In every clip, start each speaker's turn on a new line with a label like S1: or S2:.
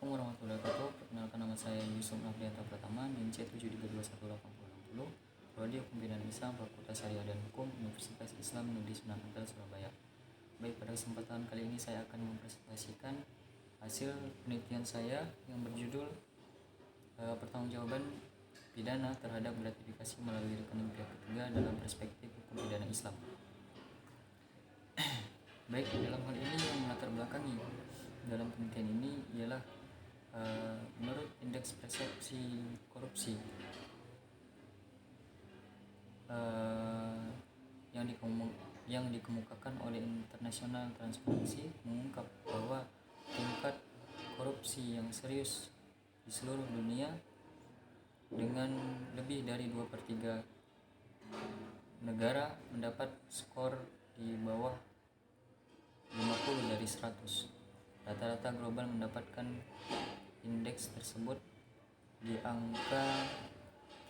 S1: Assalamualaikum warahmatullahi wabarakatuh. Perkenalkan, nama saya Yusuf Nafrianta Pratama, NIMC 7321080. Prodi Hukum Pidana Islam, Fakultas Syariah dan Hukum, Universitas Islam Negeri Sunan Ampel, Surabaya. Baik, pada kesempatan kali ini saya akan mempresentasikan hasil penelitian saya yang berjudul pertanggungjawaban pidana terhadap gratifikasi melalui rekening pihak ketiga dalam perspektif hukum pidana Islam. Baik, dalam hal ini yang melatar belakangi dalam penelitian ini ialah menurut indeks persepsi korupsi yang dikemukakan oleh International Transparency mengungkap bahwa tingkat korupsi yang serius di seluruh dunia dengan lebih dari 2/3 negara mendapat skor di bawah 50 dari 100. Rata-rata global mendapatkan indeks tersebut di angka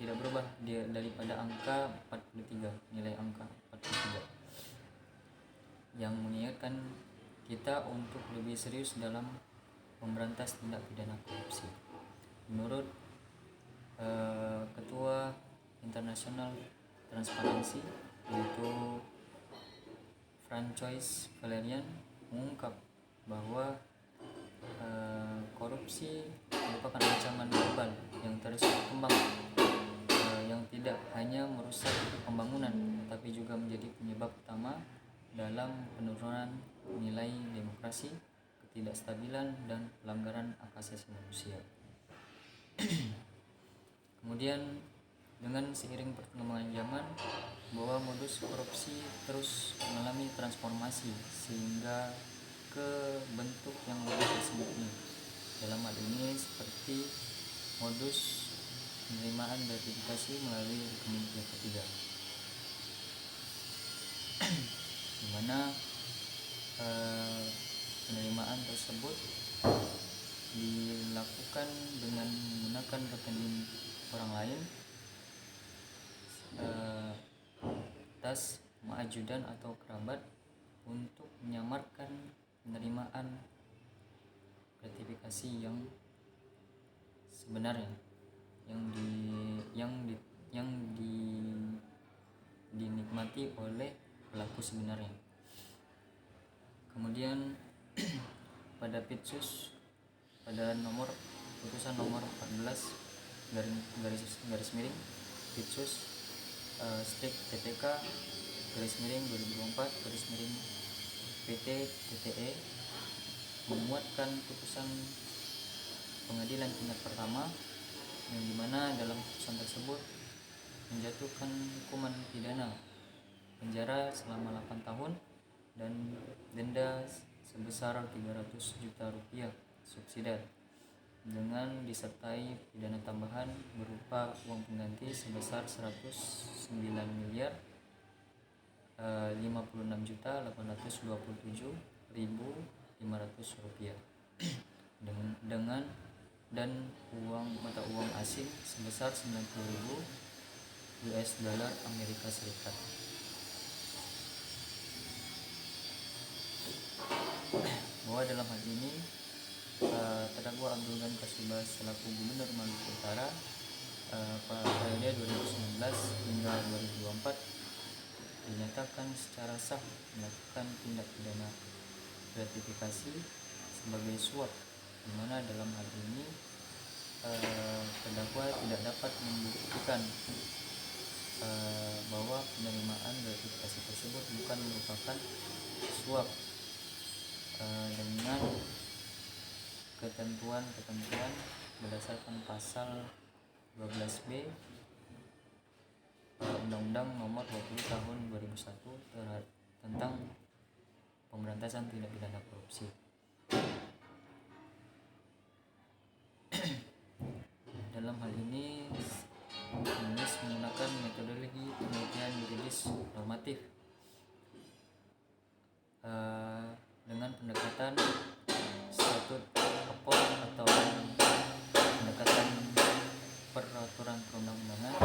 S1: tidak berubah daripada angka 43, nilai angka 43, yang mengingatkan kita untuk lebih serius dalam memberantas tindak pidana korupsi. Menurut Ketua International Transparency, yaitu Francois Valerian, mengungkap bahwa korupsi merupakan ancaman global yang terus berkembang, yang tidak hanya merusak pembangunan tetapi juga menjadi penyebab utama dalam penurunan nilai demokrasi, ketidakstabilan, dan pelanggaran hak asasi manusia. Kemudian, dengan seiring perkembangan zaman, bahwa modus korupsi terus mengalami transformasi sehingga ke bentuk yang lebih tersembunyi. Dalam hal ini seperti modus penerimaan gratifikasi melalui rekening pihak ketiga, di mana penerimaan tersebut dilakukan dengan menggunakan rekening orang lain atas ajudan atau kerabat untuk menyamarkan penerimaan gratifikasi yang sebenarnya yang dinikmati oleh pelaku sebenarnya. Kemudian pada putusan nomor 14 garis miring Pitsus Strik TPK garis miring 2024 garis miring PT TTE memuatkan putusan pengadilan tingkat pertama, yang dimana dalam putusan tersebut menjatuhkan hukuman pidana penjara selama 8 tahun dan denda sebesar 300 juta rupiah subsidiar, dengan disertai pidana tambahan berupa uang pengganti sebesar 109.56.827.500 rupiah dengan dan mata uang asing sebesar 90.000 US dollar Amerika Serikat. Bahwa dalam hal ini terdakwa Abdul Ghani Kasubah selaku Gubernur Maluku Utara pada periode 2019 hingga 2024 dinyatakan secara sah melakukan tindak pidana gratifikasi sebagai suap, di mana dalam hal ini terdakwa tidak dapat membuktikan bahwa penerimaan gratifikasi tersebut bukan merupakan suap dengan ketentuan berdasarkan pasal 12B Undang-Undang Nomor 20 Tahun 2001 tentang pemberantasan tindak pidana korupsi. Dalam hal ini penulis menggunakan metodologi penelitian yuridis normatif dengan pendekatan statut apor atau pendekatan peraturan perundang-undangan,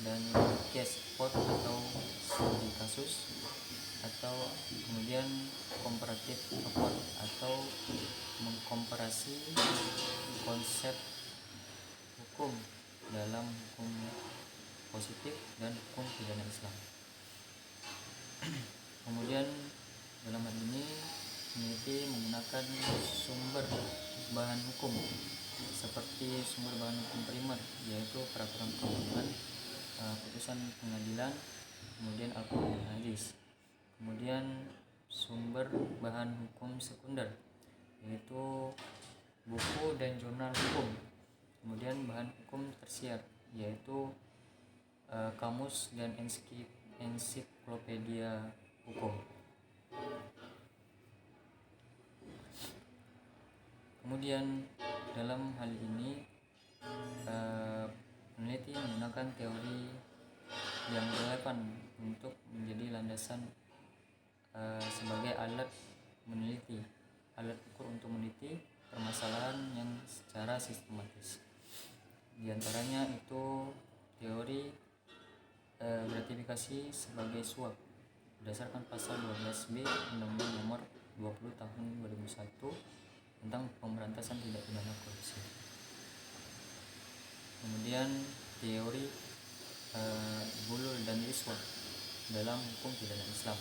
S1: dan case apor atau studi kasus, atau kemudian komparatif apor atau mengkomparasi konsep hukum dalam hukum positif dan hukum pidana Islam. Kemudian dalam hal ini peneliti menggunakan sumber bahan hukum seperti sumber bahan hukum primer, yaitu peraturan perundang-undangan, putusan pengadilan, kemudian Al-Quran dan hadis. Kemudian sumber bahan hukum sekunder, yaitu buku dan jurnal hukum. Kemudian bahan hukum tersier, yaitu kamus dan ensiklopedia hukum. Kemudian dalam hal ini peneliti menggunakan teori yang relevan untuk menjadi landasan sebagai alat ukur untuk meneliti permasalahan yang secara sistematis. Di antaranya itu teori gratifikasi sebagai suap berdasarkan pasal 12B Undang-Undang Nomor 20 Tahun 2001 tentang pemberantasan tindak pidana korupsi. Kemudian teori bulul dan riswah dalam hukum pidana Islam,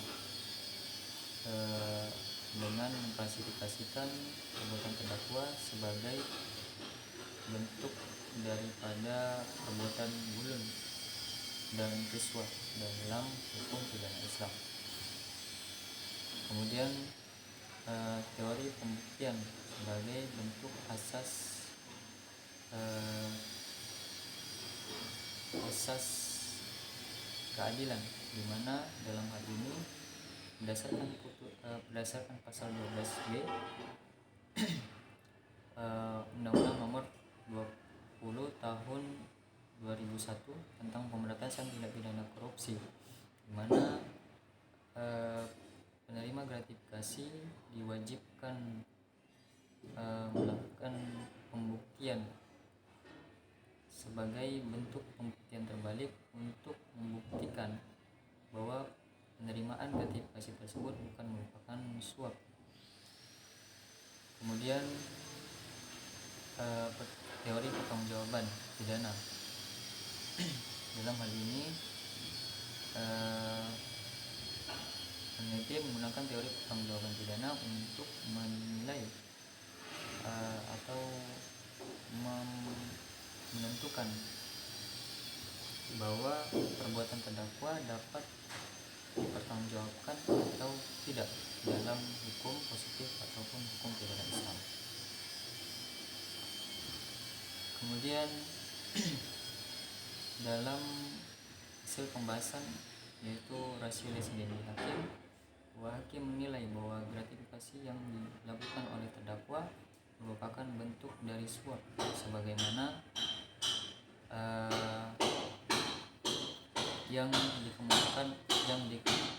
S1: dengan mengklasifikasikan perbuatan terdakwa sebagai bentuk daripada perbuatan bulul dan riswah dalam hukum pidana Islam. Kemudian teori pembuktian sebagai bentuk asas keadilan, di mana dalam hal ini berdasarkan pasal 12B Undang-Undang Nomor 20 Tahun 2001 tentang pemberantasan tindak pidana korupsi, di mana penerima gratifikasi diwajibkan melakukan pembuktian sebagai bentuk pembuktian terbalik untuk membuktikan bahwa penerimaan gratifikasi tersebut bukan merupakan suap. Kemudian teori pertanggungjawaban pidana. Dalam hal ini peneliti menggunakan teori pertanggungjawaban pidana untuk menilai atau menentukan bahwa perbuatan terdakwa dapat dipertanggungjawabkan atau tidak dalam hukum positif ataupun hukum pidana Islam. Kemudian dalam hasil pembahasan, yaitu rasio residendi hakim, bahwa hakim menilai bahwa gratifikasi yang dilakukan oleh terdakwa merupakan bentuk dari suap sebagaimana yang dikemukakan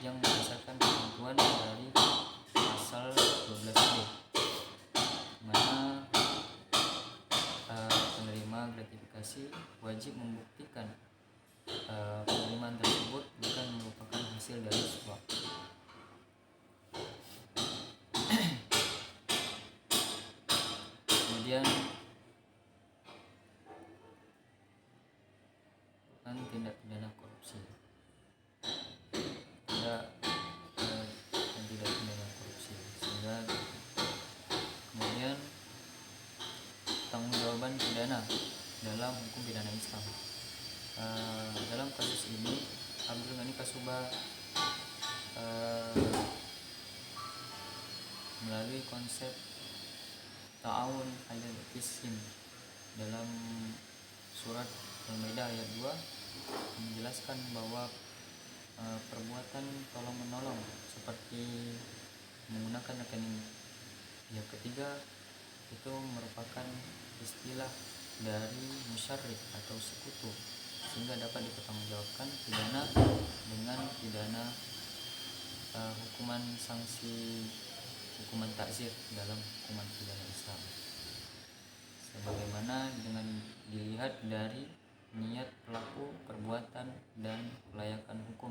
S1: yang berdasarkan ketentuan dari pasal 12B, mana penerima gratifikasi wajib membuktikan penerimaan tersebut bukan merupakan hasil dari suap. Kemudian tindak pidana korupsi tidak pidana korupsi, sehingga kemudian tanggungjawab pidana dalam hukum pidana Islam. Dalam kasus ini Abdul Ghani Kasuba melalui konsep ta'awun alal isim dalam surat Al-Maidah ayat 2 menjelaskan bahwa perbuatan tolong menolong seperti menggunakan rekening pihak ketiga itu merupakan istilah dari musyarrik atau sekutu, sehingga dapat dipertanggungjawabkan pidana dengan pidana hukuman sanksi hukuman takzir dalam hukuman pidana Islam, sebagaimana dengan dilihat dari niat pelaku perbuatan dan kelayakan hukum